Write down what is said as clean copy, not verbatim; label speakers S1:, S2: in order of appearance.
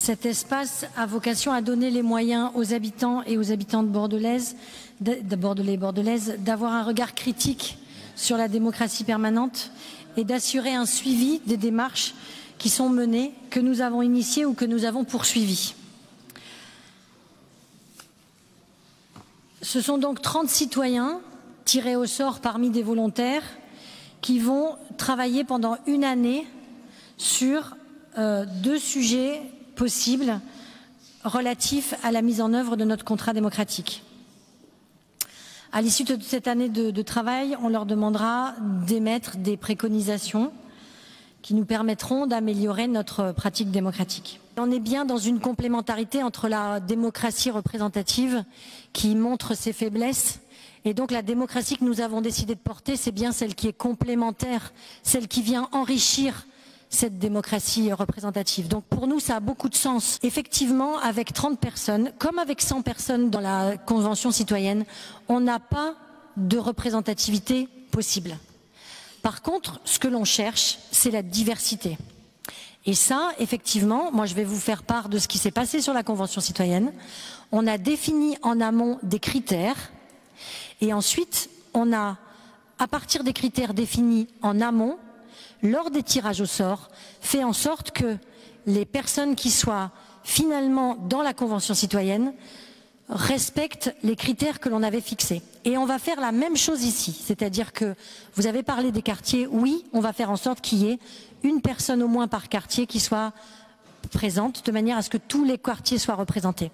S1: Cet espace a vocation à donner les moyens aux habitants et aux habitantes bordelaises, bordelais et bordelaises, d'avoir un regard critique sur la démocratie permanente et d'assurer un suivi des démarches qui sont menées, que nous avons initiées ou que nous avons poursuivies. Ce sont donc 30 citoyens tirés au sort parmi des volontaires qui vont travailler pendant une année sur 2 sujets possibles relatifs à la mise en œuvre de notre contrat démocratique. À l'issue de cette année de travail, on leur demandera d'émettre des préconisations qui nous permettront d'améliorer notre pratique démocratique. On est bien dans une complémentarité entre la démocratie représentative qui montre ses faiblesses et donc la démocratie que nous avons décidé de porter, c'est bien celle qui est complémentaire, celle qui vient enrichir cette démocratie représentative. Donc pour nous, ça a beaucoup de sens. Effectivement, avec 30 personnes, comme avec 100 personnes dans la Convention citoyenne, on n'a pas de représentativité possible. Par contre, ce que l'on cherche, c'est la diversité. Et ça, effectivement, moi je vais vous faire part de ce qui s'est passé sur la Convention citoyenne. On a défini en amont des critères et ensuite, on a, à partir des critères définis en amont, lors des tirages au sort, fait en sorte que les personnes qui soient finalement dans la Convention citoyenne respectent les critères que l'on avait fixés. Et on va faire la même chose ici, c'est-à-dire que vous avez parlé des quartiers, oui, on va faire en sorte qu'il y ait une personne au moins par quartier qui soit présente, de manière à ce que tous les quartiers soient représentés.